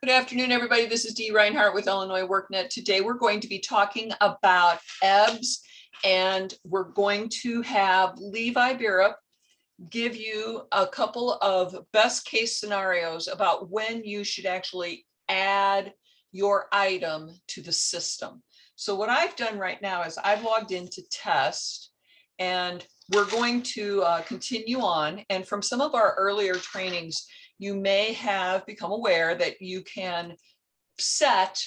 Good afternoon, everybody. This is Dee Reinhardt with Illinois WorkNet. Today, we're going to be talking about IEBS, and we're going to have Levi Birup give you a couple of best case scenarios about when you should actually add your item to the system. So what I've done right now is I've logged into test, and we're going to continue on. And from some of our earlier trainings, you may have become aware that you can set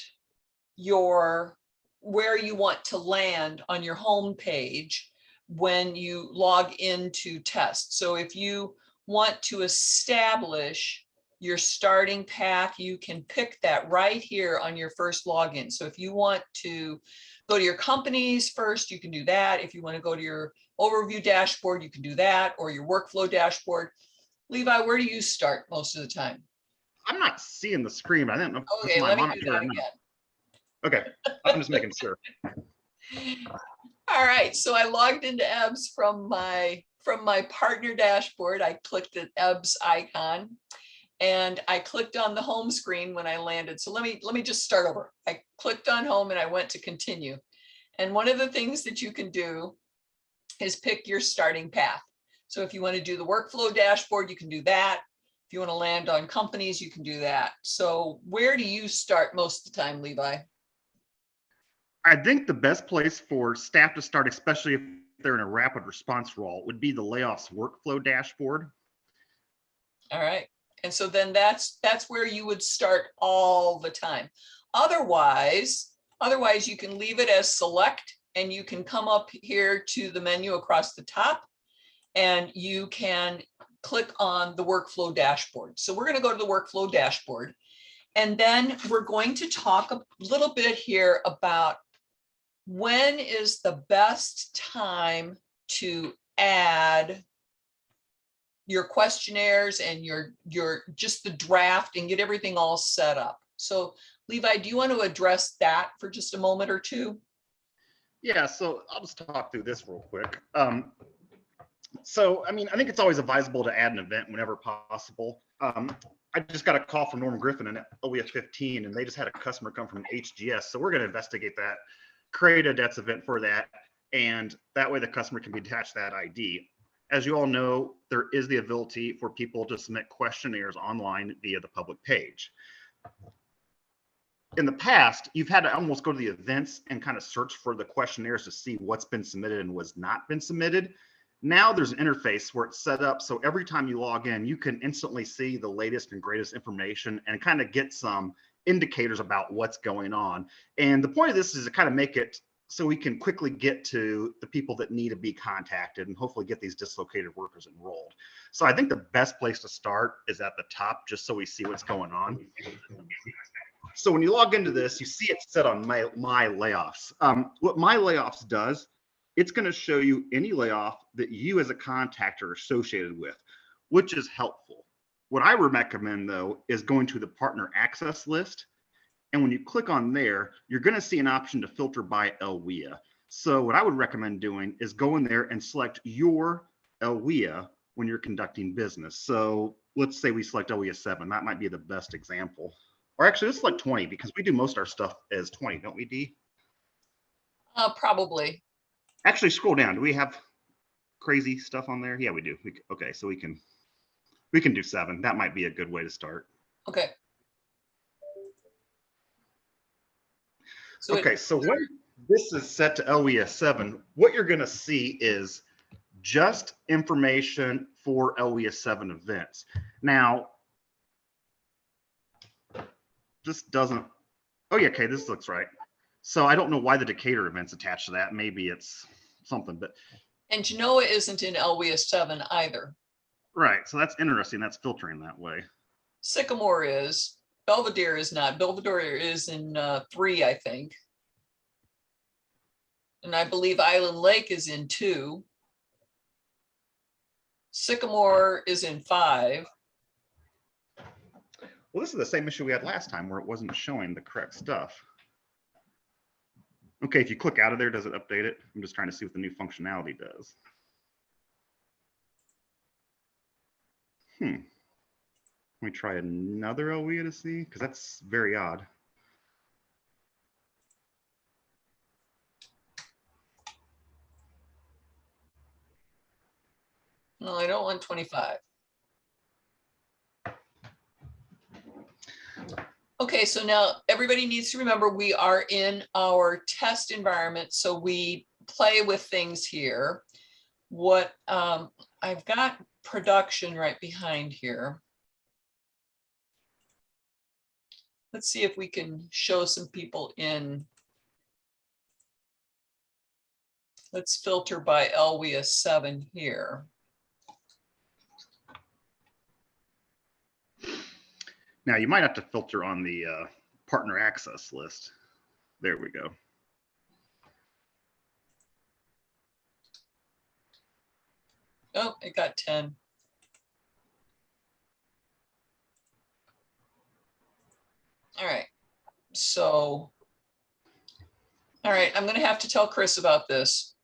your where you want to land on your home page when you log into test. So if you want to establish your starting path, you can pick that right here on your first login. So if you want to go to your companies first, you can do that. If you want to go to your overview dashboard, you can do that, or your workflow dashboard. Levi, where do you start most of the time? I'm not seeing the screen. I didn't know. Okay, let me do that again. Okay, I'm just making sure. All right, so I logged into IEBS from my partner dashboard. I clicked the IEBS icon, and I clicked on the home screen when I landed. So let me just start over. I clicked on home and I went to continue. And one of the things that you can do is pick your starting path. So if you want to do the workflow dashboard, you can do that. If you want to land on companies, you can do that. So where do you start most of the time, Levi? I think the best place for staff to start, especially if they're in a rapid response role, would be the layoffs workflow dashboard. All right. And so then that's where you would start all the time. Otherwise, you can leave it as select, and you can come up here to the menu across the top, and you can click on the workflow dashboard. So we're going to go to the workflow dashboard, and then we're going to talk a little bit here about when is the best time to add your questionnaires and your just the draft and get everything all set up. So Levi, do you want to address that for just a moment or two? Yeah, so I'll just talk through this real quick. So, I mean, I think it's always advisable to add an event whenever possible. I just got a call from Norman Griffin in OES 15, and they just had a customer come from HGS. So we're going to investigate that, create a DETS event for that, and that way the customer can be attached to that ID. As you all know, there is the ability for people to submit questionnaires online via the public page. In the past, you've had to almost go to the events and kind of search for the questionnaires to see what's been submitted and what's not been submitted. Now there's an interface where it's set up so every time you log in, you can instantly see the latest and greatest information and kind of get some indicators about what's going on. And the point of this is to kind of make it so we can quickly get to the people that need to be contacted and hopefully get these dislocated workers enrolled. So I think the best place to start is at the top, just so we see what's going on. So when you log into this, you see it set on my layoffs. What my layoffs does, it's going to show you any layoff that you as a contact are associated with, which is helpful. What I would recommend, though, is going to the partner access list. And when you click on there, you're going to see an option to filter by LWIA. So what I would recommend doing is go in there and select your LWIA when you're conducting business. So let's say we select LWIA 7. That might be the best example. Or actually, let's select 20, because we do most of our stuff as 20, don't we, Dee? Probably. Actually, scroll down. Do we have crazy stuff on there? Yeah, we do. Okay, so we can do 7. That might be a good way to start. Okay. So when this is set to LWIA 7, what you're going to see is just information for LWIA 7 events. Now, this doesn't, oh yeah, okay, this looks right. So I don't know why the Decatur event's attached to that. Maybe it's something, but. And Genoa isn't in LWIA 7 either. Right, so that's interesting. That's filtering that way. Sycamore is. Belvedere is not. Belvedere is in 3, I think. And I believe Island Lake is in 2. Sycamore is in 5. Well, this is the same issue we had last time where it wasn't showing the correct stuff. Okay, if you click out of there, does it update it? I'm just trying to see what the new functionality does. Let me try another LWIA to see, because that's very odd. No, I don't want 25. Okay, so now everybody needs to remember we are in our test environment, so we play with things here. What I've got production right behind here. Let's see if we can show some people in. Let's filter by LWIA 7 here. Now you might have to filter on the partner access list. There we go. Oh, it got 10. All right, so, all right, I'm gonna have to tell Chris about this,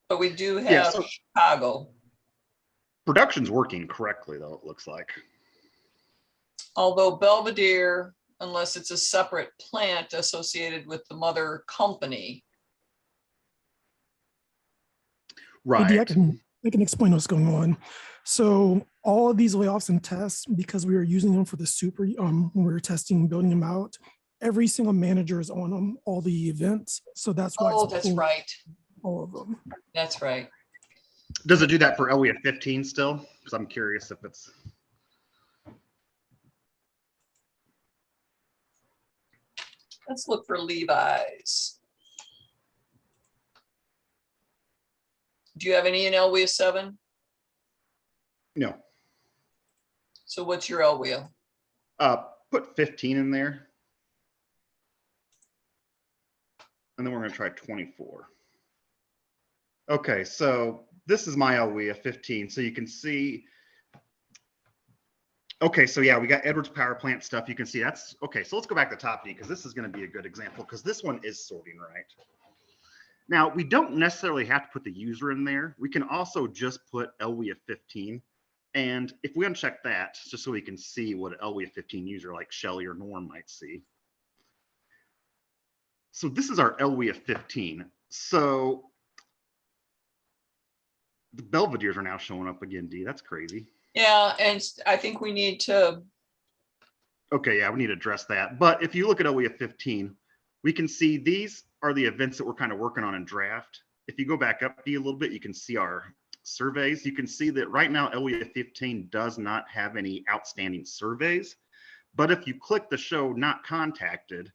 but we do have Yeah, so Chicago. production's working correctly though, it looks like. Although Belvedere, unless it's a separate plant associated with the mother company. Right. Hey, Dee, I can explain what's going on. So all of these layoffs and tests, because we were using them for the super, when we were testing, building them out, every single manager is on them, all the events. So that's why Oh, it's that's pulled right. all of them. That's right. Does it do that for LWIA 15 still? Because I'm curious if it's. Let's look for Levi's. Do you have any in LWIA 7? No. So what's your LWIA? Put 15 in there. And then we're going to try 24. Okay, so this is my LWIA 15. So you can see. Okay, so yeah, we got Edwards power plant stuff. You can see that's okay. So let's go back to top D because this is going to be a good example because this one is sorting right. Now we don't necessarily have to put the user in there. We can also just put LWIA 15. And if we uncheck that, just so we can see what an LWIA 15 user like Shelly or Norm might see. So this is our LWIA 15. So the Belvederes are now showing up again, D. That's crazy. Yeah, and I think we need to. Okay, yeah, we need to address that. But if you look at LWIA 15, we can see these are the events that we're kind of working on in draft. If you go back up D a little bit, you can see our surveys. You can see that right now LWIA 15 does not have any outstanding surveys. But if you click the show not contacted,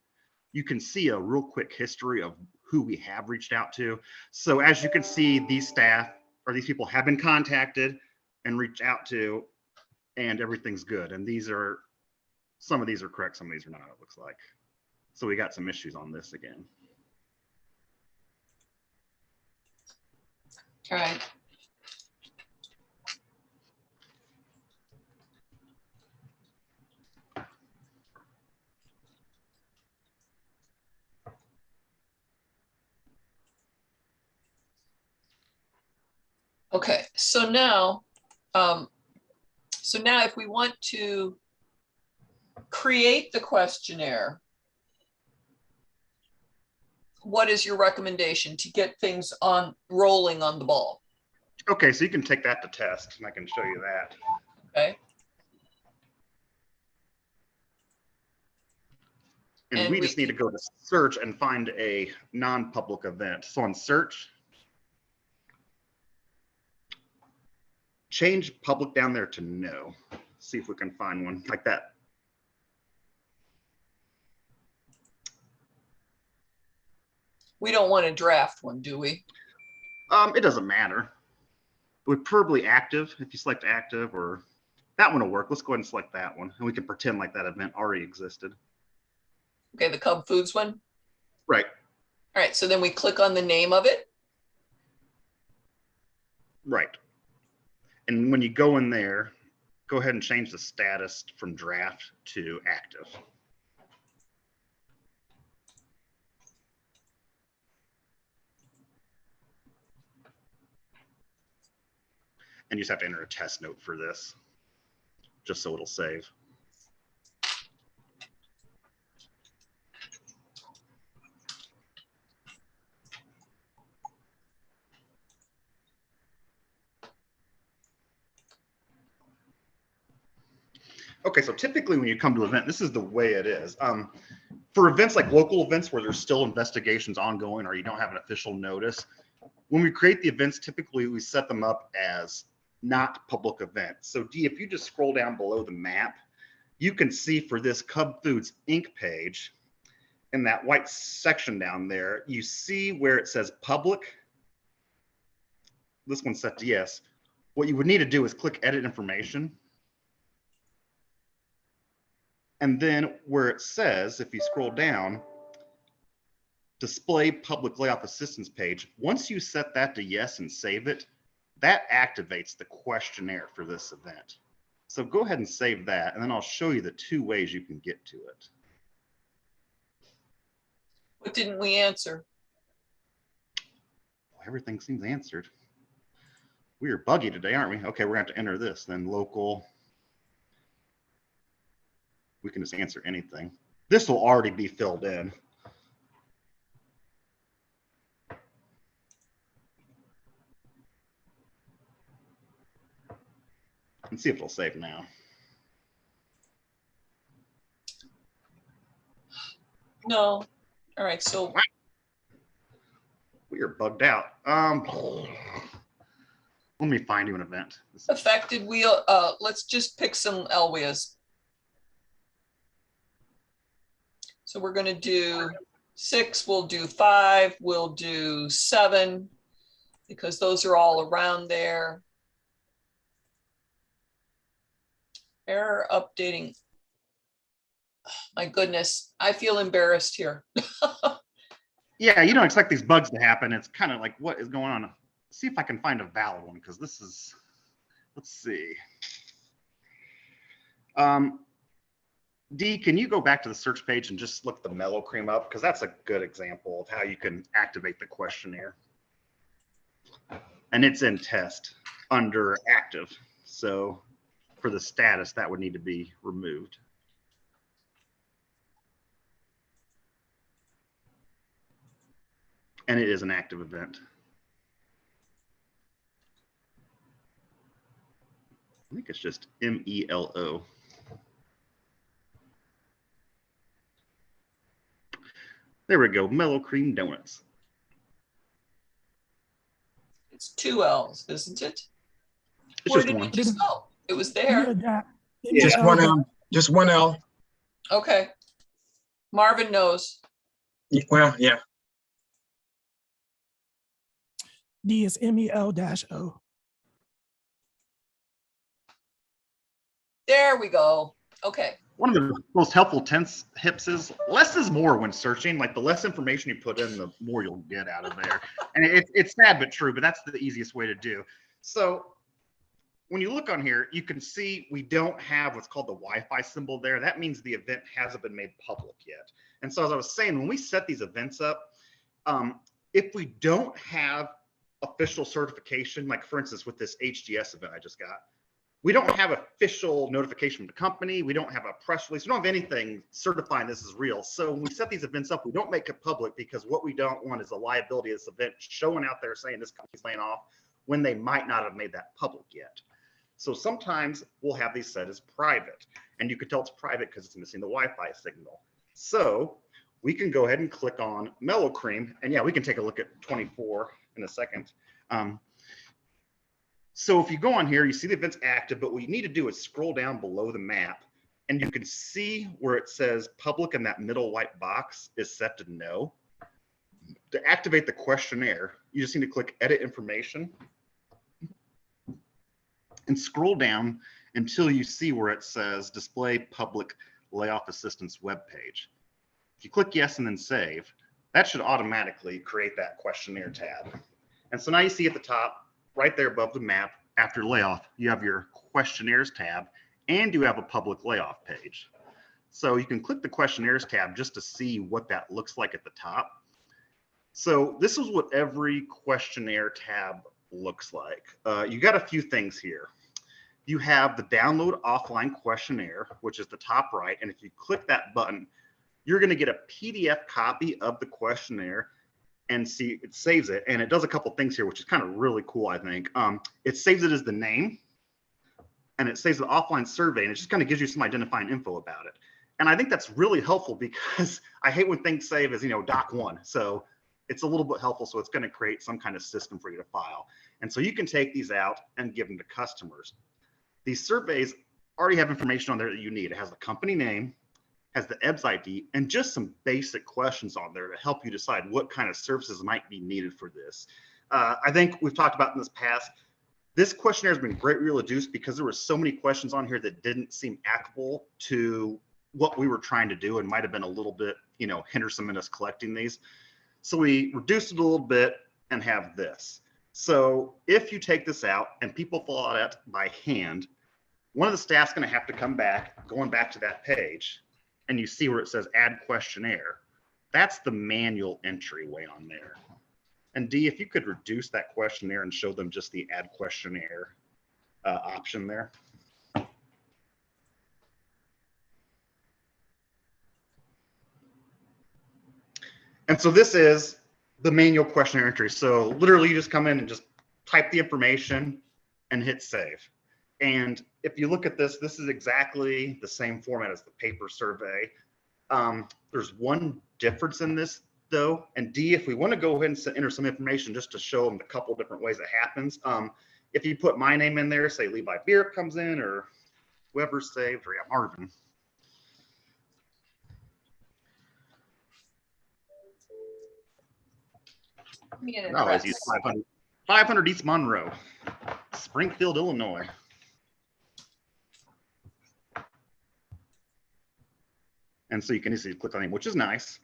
you can see a real quick history of who we have reached out to. So as you can see, these staff or these people have been contacted and reached out to, and everything's good. And these are, some of these are correct, some of these are not, it looks like. So we got some issues on this again. All right. Okay, so now if we want to create the questionnaire, what is your recommendation to get things on rolling on the ball? Okay, so you can take that to test and I can show you that. Okay. And we just need to go to search and find a non-public event. So on search, change public down there to no. See if we can find one like that. We don't want to draft one, do we? It doesn't matter. It would probably active if you select active, or that one will work. Let's go ahead and select that one and we can pretend like that event already existed. Okay, the Cub Foods one. Right. All right, so then we click on the name of it. Right. And when you go in there, go ahead and change the status from draft to active. And you just have to enter a test note for this, just so it'll save. Okay, so typically when you come to an event, this is the way it is. For events like local events where there's still investigations ongoing or you don't have an official notice, when we create the events, typically we set them up as not public events. So D, if you just scroll down below the map, you can see for this Cub Foods Inc. page, in that white section down there, you see where it says public. This one's set to yes. What you would need to do is click edit information. And then where it says, if you scroll down, display public layoff assistance page, once you set that to yes and save it, that activates the questionnaire for this event. So go ahead and save that, and then I'll show you the 2 ways you can get to it. What didn't we answer? Well, everything seems answered. We are buggy today, aren't we? Okay, we're going to have to enter this then. Local. We can just answer anything. This will already be filled in. Let's see if it'll save now. No. All right, so We are bugged out. Let me find you an event. affected wheel, let's just pick some LWIAs. So we're gonna do 6, we'll do 5, we'll do 7, because those are all around there. Error updating. My goodness, I feel embarrassed here. Yeah, you don't expect these bugs to happen. It's kind of like, what is going on? Let's see if I can find a valid one, because this is, let's see. D, can you go back to the search page and just look the Mellow Cream up? Because that's a good example of how you can activate the questionnaire. And it's in test under active. So for the status, that would need to be removed. And it is an active event. I think it's just MELO. There we go, Mellow Cream Donuts. It's 2 L's, isn't it? It's Where just did one. it just go? It was Yeah, there. that. Just one L. Just one L. Okay. Marvin knows. Well, yeah. D is MEL-O. There we go. Okay. One of the most helpful tips is less is more when searching. Like the less information you put in, the more you'll get out of there. And it's sad but true, but that's the easiest way to do. So when you look on here, you can see we don't have what's called the Wi-Fi symbol there. That means the event hasn't been made public yet. And so as I was saying, when we set these events up, if we don't have official certification, like for instance, with this HGS event I just got, we don't have official notification from the company. We don't have a press release. We don't have anything certifying this is real. So when we set these events up, we don't make it public because what we don't want is a liability of this event showing out there saying this company's laying off when they might not have made that public yet. So sometimes we'll have these set as private, and you can tell it's private because it's missing the Wi-Fi signal. So we can go ahead and click on Mellow Cream, and yeah, we can take a look at 24 in a second. So if you go on here, you see the event's active, but what you need to do is scroll down below the map, and you can see where it says public in that middle white box is set to no. To activate the questionnaire, you just need to click edit information and scroll down until you see where it says display public layoff assistance web page. If you click yes and then save, that should automatically create that questionnaire tab. And so now you see at the top, right there above the map, after layoff, you have your questionnaires tab and you have a public layoff page. So you can click the questionnaires tab just to see what that looks like at the top. So this is what every questionnaire tab looks like. You got a few things here. You have the download offline questionnaire, which is the top right. And if you click that button, you're going to get a PDF copy of the questionnaire and see it saves it. And it does a couple things here, which is kind of really cool, I think. It saves it as the name. and it saves the offline survey, and it just kind of gives you some identifying info about it. And I think that's really helpful because I hate when things save as, doc one. So it's a little bit helpful. So it's going to create some kind of system for you to file. And so you can take these out and give them to customers. These surveys already have information on there that you need. It has the company name, has the EBS ID, and just some basic questions on there to help you decide what kind of services might be needed for this. I think we've talked about in this past, this questionnaire has been greatly reduced because there were so many questions on here that didn't seem applicable to what we were trying to do and might have been a little bit, hindersome in us collecting these. So we reduced it a little bit and have this. So if you take this out and people fill out it by hand, one of the staff's going to have to come back, going back to that page, and you see where it says add questionnaire. That's the manual entry way on there. And D, if you could reduce that questionnaire and show them just the add questionnaire option there. And so this is the manual questionnaire entry. So literally you just come in and just type the information and hit save. And if you look at this, this is exactly the same format as the paper survey. There's one difference in this though. And D, if we want to go ahead and enter some information just to show them a couple different ways it happens. If you put my name in there, say Levi Beer comes in or whoever's saved, or yeah, Marvin. I always use 500 East Monroe, Springfield, Illinois. And so you can easily click on it, which is nice.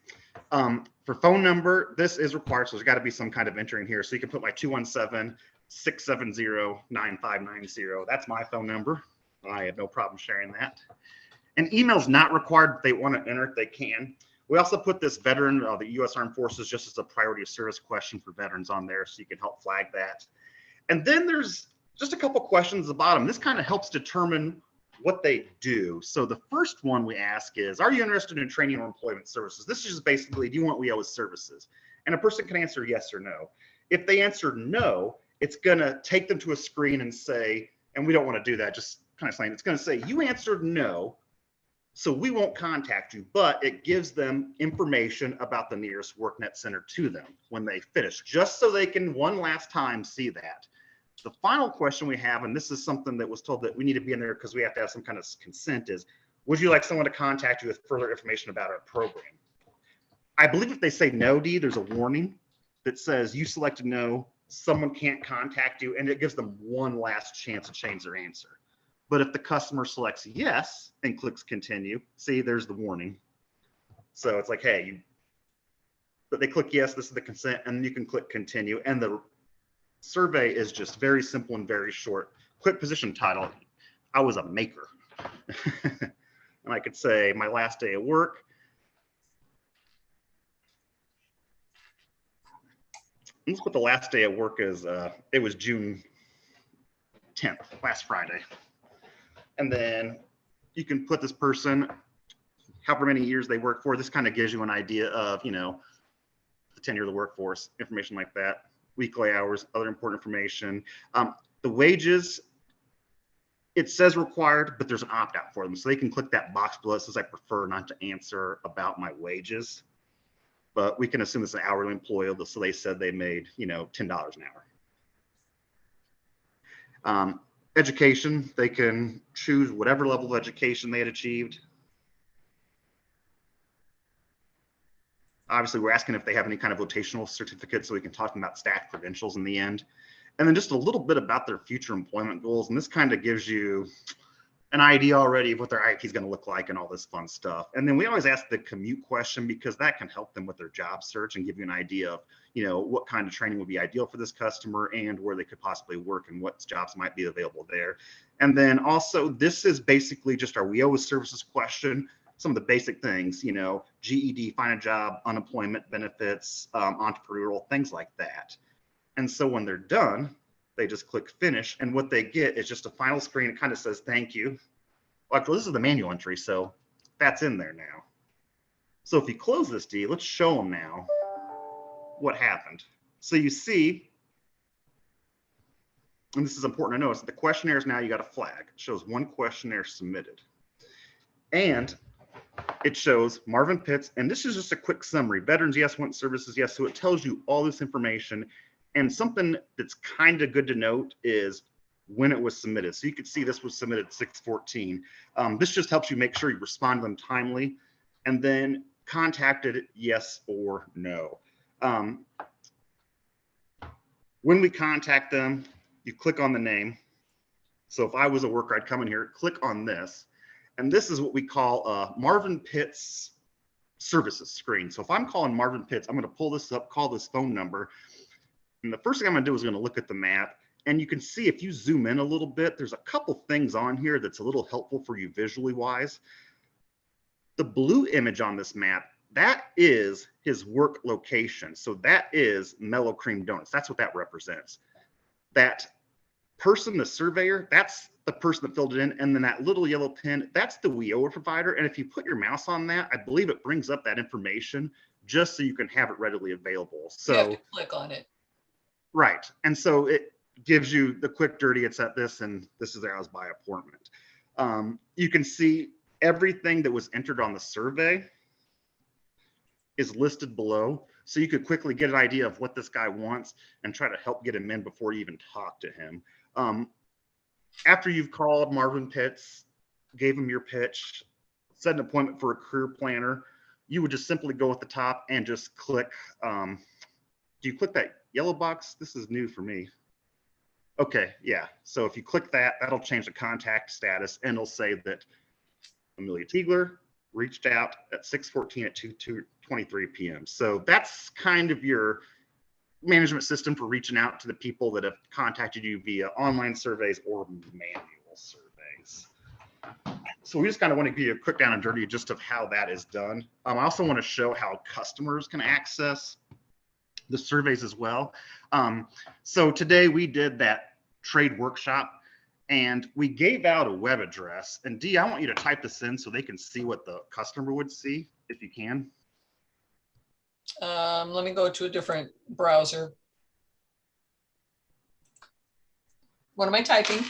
For phone number, this is required, so there's got to be some kind of entering here. So you can put my 217-670-9590. That's my phone number. I have no problem sharing that. And email's not required. If they want to enter it, they can. We also put this veteran, the U.S. Armed Forces, just as a priority of service question for veterans on there, so you can help flag that. And then there's just a couple questions at the bottom. This kind of helps determine what they do. So the first one we ask is, are you interested in training or employment services? This is just basically, do you want WEO's services? And a person can answer yes or no. If they answer no, it's going to take them to a screen and say, and we don't want to do that, just kind of saying, it's going to say, you answered no, so we won't contact you, but it gives them information about the nearest WorkNet center to them when they finish, just so they can one last time see that. The final question we have, and this is something that was told that we need to be in there because we have to have some kind of consent, is, would you like someone to contact you with further information about our program? I believe if they say no, D, there's a warning that says you selected no, someone can't contact you, and it gives them one last chance to change their answer. But if the customer selects yes and clicks continue, see, there's the warning. So it's like, hey, but they click yes, this is the consent, and you can click continue. And the survey is just very simple and very short. Quick position title, I was a maker. And I could say my last day of work. Let's put the last day of work as, it was June 10th, last Friday. And then you can put this person, however many years they work for. This kind of gives you an idea of, the tenure of the workforce, information like that, weekly hours, other important information. The wages, it says required, but there's an opt-out for them. So they can click that box below. It says I prefer not to answer about my wages, but we can assume it's an hourly employee. So they said they made, $10 an hour. Education, they can choose whatever level of education they had achieved. Obviously, we're asking if they have any kind of vocational certificate, so we can talk about staff credentials in the end. And then just a little bit about their future employment goals. And this kind of gives you an idea already of what their IP is going to look like and all this fun stuff. And then we always ask the commute question because that can help them with their job search and give you an idea of, what kind of training would be ideal for this customer and where they could possibly work and what jobs might be available there. And then also, this is basically just our WEO services question. Some of the basic things, GED, find a job, unemployment benefits, entrepreneurial, things like that. And so when they're done, they just click finish. And what they get is just a final screen. It kind of says, thank you. Well, this is the manual entry, so that's in there now. So if you close this D, let's show them now what happened. So you see and this is important to notice, the questionnaires now you got a flag. It shows one questionnaire submitted. And it shows Marvin Pitts, and this is just a quick summary. Veterans, yes. Want services, yes. So it tells you all this information. And something that's kind of good to note is when it was submitted. So you can see this was submitted 6/14. This just helps you make sure you respond to them timely, and then contacted yes or no. When we contact them, you click on the name. So if I was a worker, I'd come in here, click on this, and this is what we call a Marvin Pitts services screen. So if I'm calling Marvin Pitts, I'm going to pull this up, call this phone number, and the first thing I'm going to do is going to look at the map. And you can see if you zoom in a little bit, there's a couple things on here that's a little helpful for you visually wise. The blue image on this map, that is his work location. So that is Mellow Cream Donuts. That's what that represents. That person, the surveyor, that's the person that filled it in. And then that little yellow pin, that's the WIOA provider. And if you put your mouse on that, I believe it brings up that information just so you can have it readily available. So You have to click on it. Right. And so it gives you the quick dirty, it's at this, and this is as by appointment. You can see everything that was entered on the survey is listed below. So you could quickly get an idea of what this guy wants and try to help get him in before you even talk to him. After you've called Marvin Pitts, gave him your pitch, set an appointment for a career planner, you would just simply go at the top and just click. Do you click that yellow box? This is new for me. Okay, yeah. So if you click that, that'll change the contact status, and it'll say that Amelia Tiegler reached out at 6/14 at 2:23 p.m. So that's kind of your management system for reaching out to the people that have contacted you via online surveys or manual surveys. So we just kind of want to give you a quick down and dirty just of how that is done. I also want to show how customers can access the surveys as well. So today we did that trade workshop, and we gave out a web address. And Dee, I want you to type this in so they can see what the customer would see, if you can. Let me go to a different browser. What am I typing?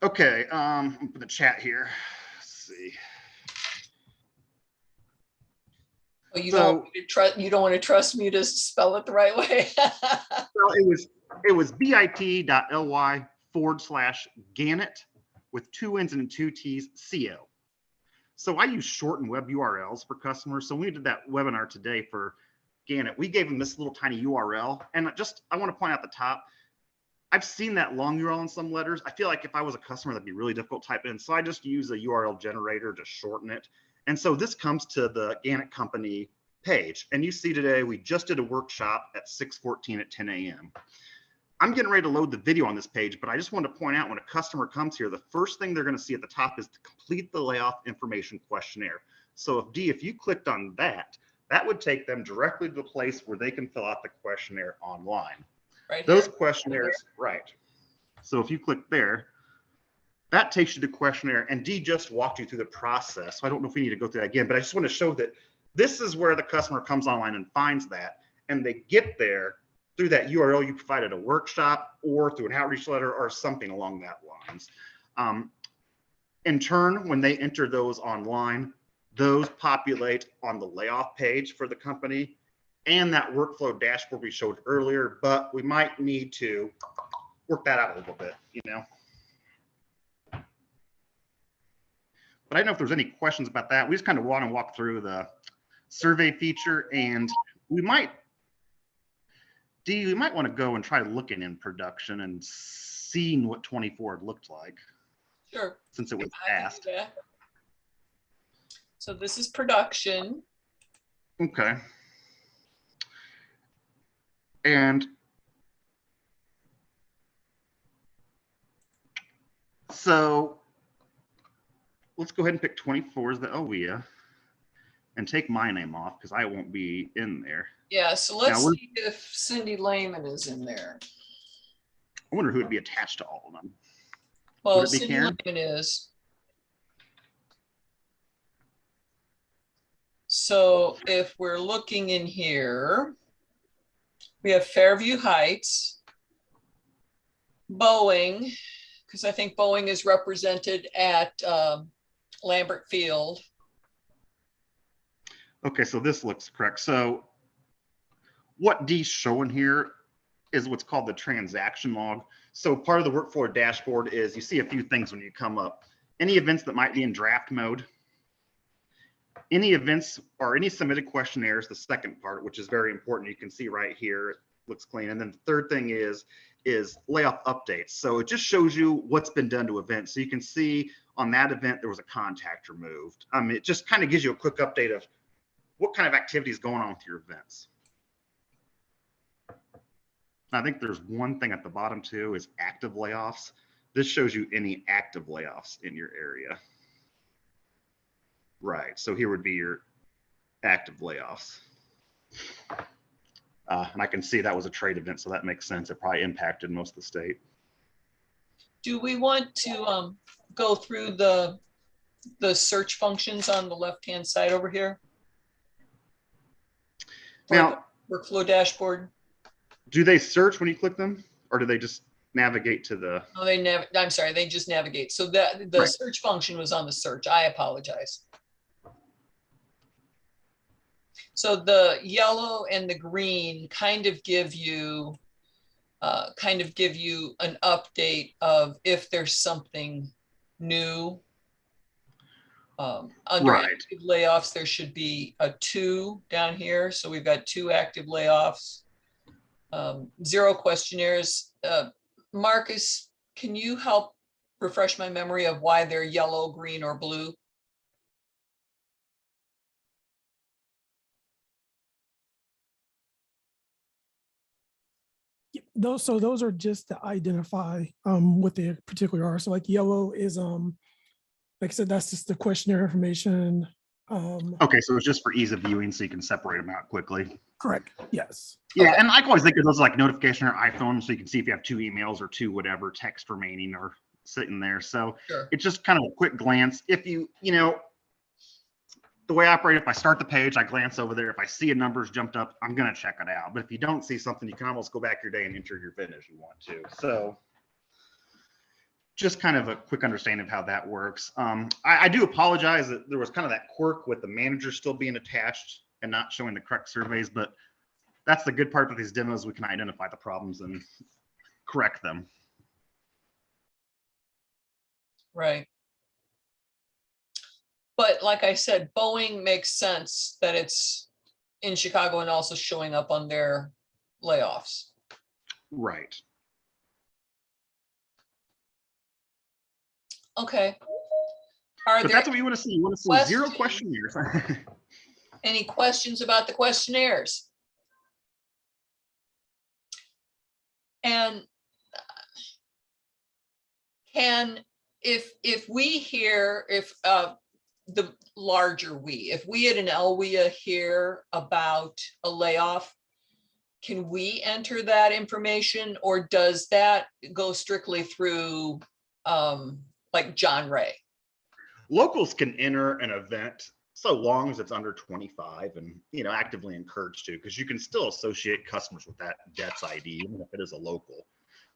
Okay, for the chat here. Let's see. Oh, you So- don't want me to trust. You don't want to trust me to spell it the right way. Well, it was bit.ly/Gannett with 2 N's and 2 T's CO. So I use shortened web URLs for customers. So when we did that webinar today for Gannett, we gave them this little tiny URL. And I want to point out the top, I've seen that long URL in some letters. I feel like if I was a customer, that'd be really difficult to type in. So I just use a URL generator to shorten it. And so this comes to the Gannett company page. And you see today, we just did a workshop at 6/14 at 10 a.m. I'm getting ready to load the video on this page, but I just want to point out when a customer comes here, the first thing they're going to see at the top is to complete the layoff information questionnaire. So if you clicked on that, that would take them directly to the place where they can fill out the questionnaire online. Right Those here. questionnaires, right. So if you click there, that takes you to the questionnaire, and Dee just walked you through the process. So I don't know if we need to go through that again, but I just want to show that this is where the customer comes online and finds that, and they get there through that URL you provided, a workshop or through an outreach letter or something along that lines. In turn, when they enter those online, those populate on the layoff page for the company and that workflow dashboard we showed earlier, but we might need to work that out a little bit, you know. But I don't know if there's any questions about that. We just kind of want to walk through the survey feature, and we might want to go and try looking in production and seeing what 24 looked like. Sure. Since it was I can asked. do that. So this is production. Okay. And so let's go ahead and pick 24 as the OEA and take my name off because I won't be in there. Yeah, so let's Now see if Cindy Lehman is in there. I wonder who would be attached to all of them. Well, Would it be Cindy Karen? Lehman is. So if we're looking in here, we have Fairview Heights. Boeing, because I think Boeing is represented at Lambert Field. Okay, so this looks correct. So what D's showing here is what's called the transaction log. So part of the workflow dashboard is you see a few things when you come up. Any events that might be in draft mode, any events or any submitted questionnaires, the second part, which is very important. You can see right here, it looks clean. And then the third thing is layoff updates. So it just shows you what's been done to events. So you can see on that event, there was a contact removed. It just kind of gives you a quick update of what kind of activity is going on with your events. I think there's one thing at the bottom too is active layoffs. This shows you any active layoffs in your area. Right, so here would be your active layoffs. And I can see that was a trade event, so that makes sense. It probably impacted most of the state. Do we want to go through the search functions on the left-hand side over here? Now, Workflow dashboard. Do they search when you click them, or do they just navigate to the? Oh, I'm sorry, they just navigate. So that the Right. search function was on the search. I apologize. So the yellow and the green kind of give you an update of if there's something new. Under Right. active layoffs, there should be a 2 down here. So we've got 2 active layoffs, 0 questionnaires. Marcus, can you help refresh my memory of why they're yellow, green, or blue? Those are just to identify what they particularly are. So like yellow is like I said, that's just the questionnaire information. Okay, so it's just for ease of viewing, so you can separate them out quickly. Correct. Yes. Yeah, Okay. and I always think of those like notification or iPhone, so you can see if you have 2 emails or 2 whatever text remaining or sitting there. So Sure. it's just kind of a quick glance. If you know, the way I operate, if I start the page, I glance over there. If I see a number's jumped up, I'm going to check it out. But if you don't see something, you can almost go back your day and enter your event as you want to. So just kind of a quick understanding of how that works. I do apologize that there was kind of that quirk with the manager still being attached and not showing the correct surveys, but that's the good part of these demos. We can identify the problems and correct them. Right. But like I said, Boeing makes sense that it's in Chicago and also showing up on their layoffs. Right. Okay. Are But there that's what we want to see. You want to see 0 questionnaires. any questions about the questionnaires? And can, if we hear, if the larger we, if we at an LWIA hear about a layoff, can we enter that information, or does that go strictly through like John Ray? Locals can enter an event so long as it's under 25 and, you know, actively encouraged to, because you can still associate customers with that debts ID, even if it is a local.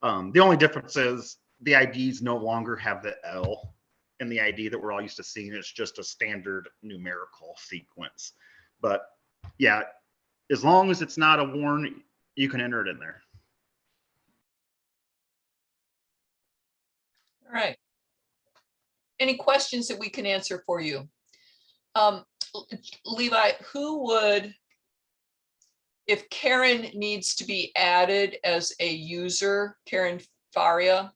The only difference is the IDs no longer have the L in the ID that we're all used to seeing. It's just a standard numerical sequence. But yeah, as long as it's not a warn, you can enter it in there. All right. Any questions that we can answer for you? Levi, who would, if Karen needs to be added as a user, Karen Faria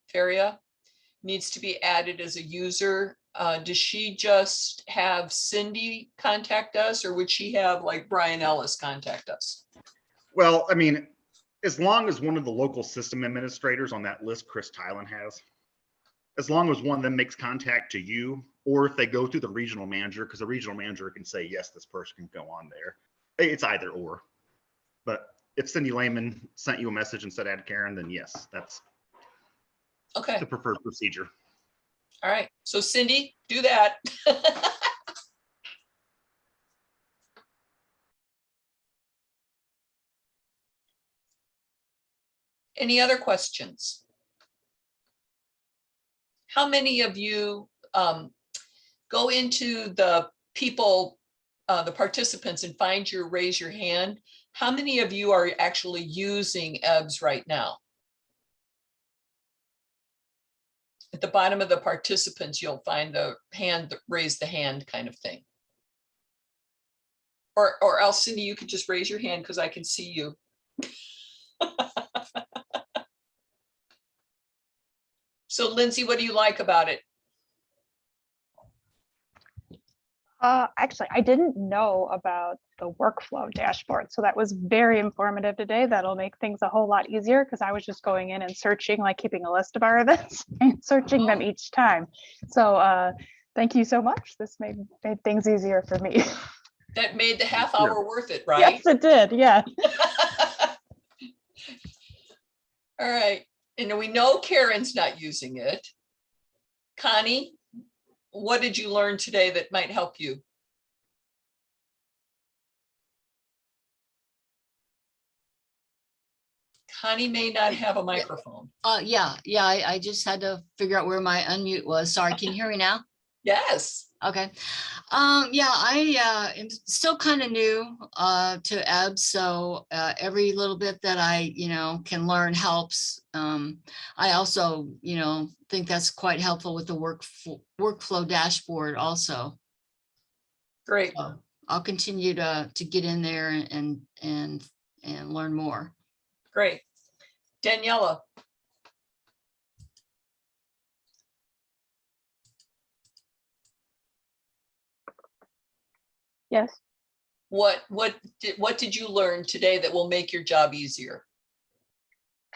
needs to be added as a user, does she just have Cindy contact us, or would she have like Brian Ellis contact us? Well, I mean, as long as one of the local system administrators on that list Chris Tylen has, as long as one of them makes contact to you, or if they go through the regional manager, because the regional manager can say, yes, this person can go on there. It's either or. But if Cindy Lehman sent you a message and said add Karen, then yes, that's Okay. the preferred procedure. All right. So Cindy, do that. Any other questions? how many of you go into the people, the participants, and find your raise your hand? How many of you are actually using EBS right now? At the bottom of the participants, you'll find the hand, raise the hand kind of thing. Or else, Cindy, you could just raise your hand because I can see you. So Lindsay, what do you like about it? Actually, I didn't know about the workflow dashboard, so that was very informative today. That'll make things a whole lot easier because I was just going in and searching, like keeping a list of our events and searching them each time. So thank you so much. This made things easier for me. That made the half hour worth it, right? Yes, it did. Yeah. All right. And we know Karen's not using it. Connie, what did you learn today that might help you? Connie may not have a microphone. Yeah, I just had to figure out where my unmute was. Sorry, can you hear me now? Yes. Okay. Yeah, I am still kind of new to EBS, so every little bit that I, can learn helps. I also, think that's quite helpful with the workflow dashboard also. Great. So I'll continue to get in there and learn more. Great. Daniela. Yes. What did you learn today that will make your job easier?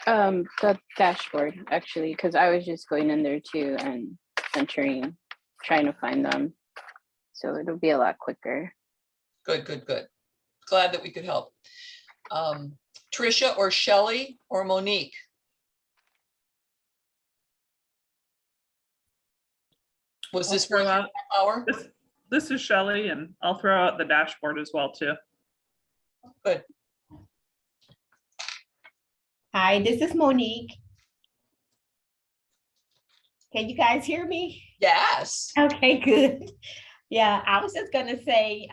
The dashboard actually, because I was just going in there too and entering, trying to find them. So it'll be a lot quicker. Good, good, good. Glad that we could help. Tricia or Shelley or Monique? Was this worth your hour? This is Shelley, and I'll throw out the dashboard as well too. Good. Hi, this is Monique. Can you guys hear me? Yes. Okay, good. Yeah, I was just gonna say,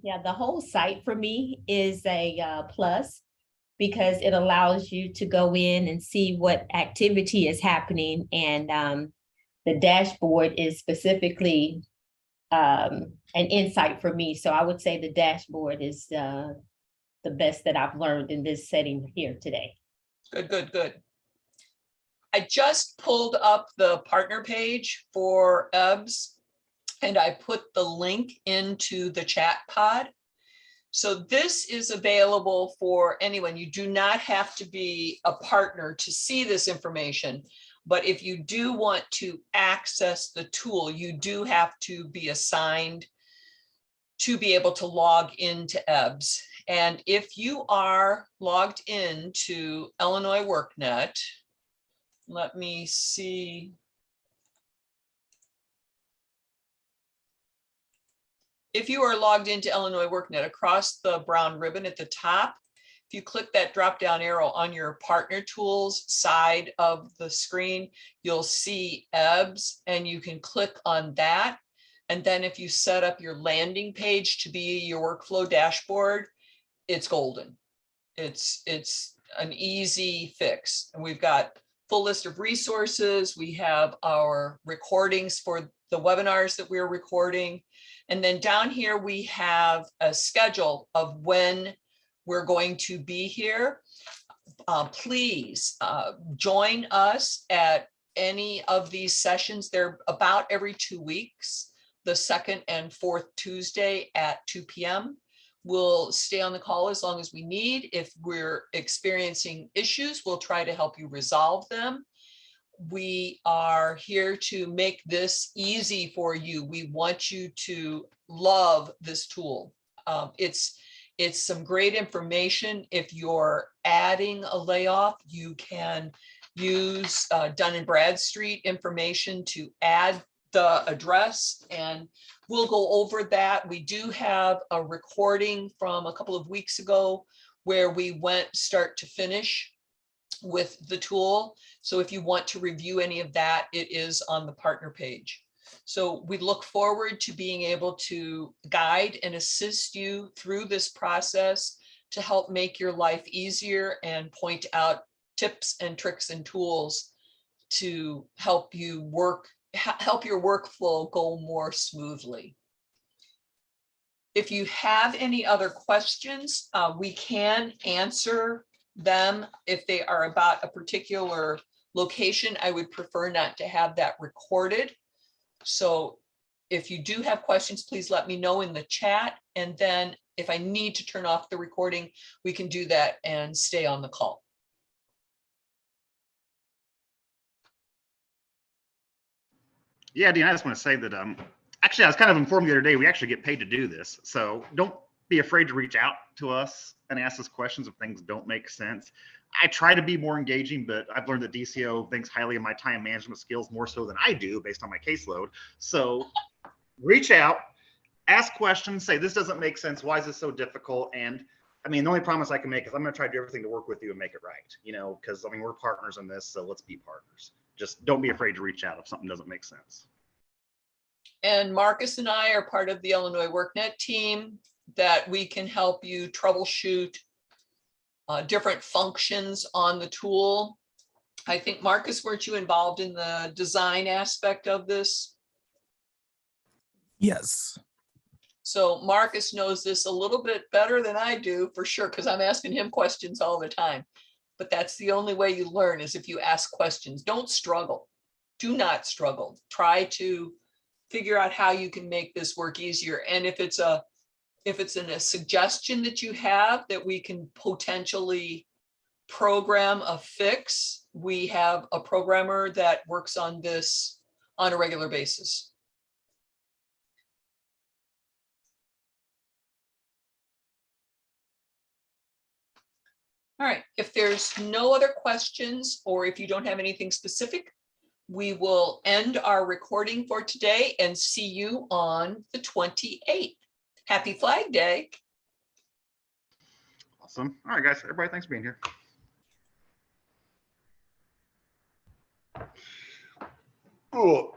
yeah, the whole site for me is a plus because it allows you to go in and see what activity is happening, and the dashboard is specifically an insight for me. So I would say the dashboard is the best that I've learned in this setting here today. Good, good, good. I just pulled up the partner page for EBS and I put the link into the chat pod. So this is available for anyone. You do not have to be a partner to see this information, but if you do want to access the tool, you do have to be assigned to be able to log into EBS. And if you are logged into Illinois WorkNet, let me see. If you are logged into Illinois WorkNet, across the brown ribbon at the top, if you click that drop down arrow on your partner tools side of the screen, you'll see EBS and you can click on that. And then if you set up your landing page to be your workflow dashboard, it's golden. It's an easy fix. And we've got full list of resources. We have our recordings for the webinars that we're recording. And then down here, we have a schedule of when we're going to be here. Please join us at any of these sessions. They're about every 2 weeks, the second and fourth Tuesday at 2 p.m. We'll stay on the call as long as we need. If we're experiencing issues, we'll try to help you resolve them. We are here to make this easy for you. We want you to love this tool. It's some great information. If you're adding a layoff, you can use Dun & Bradstreet information to add the address, and we'll go over that. We do have a recording from a couple of weeks ago where we went start to finish with the tool. So if you want to review any of that, it is on the partner page. So we look forward to being able to guide and assist you through this process to help make your life easier and point out tips and tricks and tools to help you help your workflow go more smoothly. If you have any other questions, we can answer them if they are about a particular location. I would prefer not to have that recorded. So if you do have questions, please let me know in the chat. And then if I need to turn off the recording, we can do that and stay on the call. Yeah, Dean, I just want to say that actually I was kind of informed the other day we actually get paid to do this. So don't be afraid to reach out to us and ask us questions if things don't make sense. I try to be more engaging, but I've learned that DCO thinks highly of my time management skills more so than I do based on my caseload. So reach out, ask questions, say this doesn't make sense. Why is this so difficult? And I mean, the only promise I can make is I'm going to try to do everything to work with you and make it right, you know, because I mean, we're partners in this, so let's be partners. Just don't be afraid to reach out if something doesn't make sense. And Marcus and I are part of the Illinois WorkNet team that we can help you troubleshoot different functions on the tool. I think, Marcus, weren't you involved in the design aspect of this? Yes. So Marcus knows this a little bit better than I do, for sure, because I'm asking him questions all the time. But that's the only way you learn, is if you ask questions. Don't struggle. Do not struggle. Try to figure out how you can make this work easier. And if it's a suggestion that you have that we can potentially program a fix, we have a programmer that works on this on a regular basis. All right, if there's no other questions, or if you don't have anything specific, we will end our recording for today and see you on the 28th. Happy Flag Day. Awesome. All right, guys. Everybody, thanks for being here. Cool.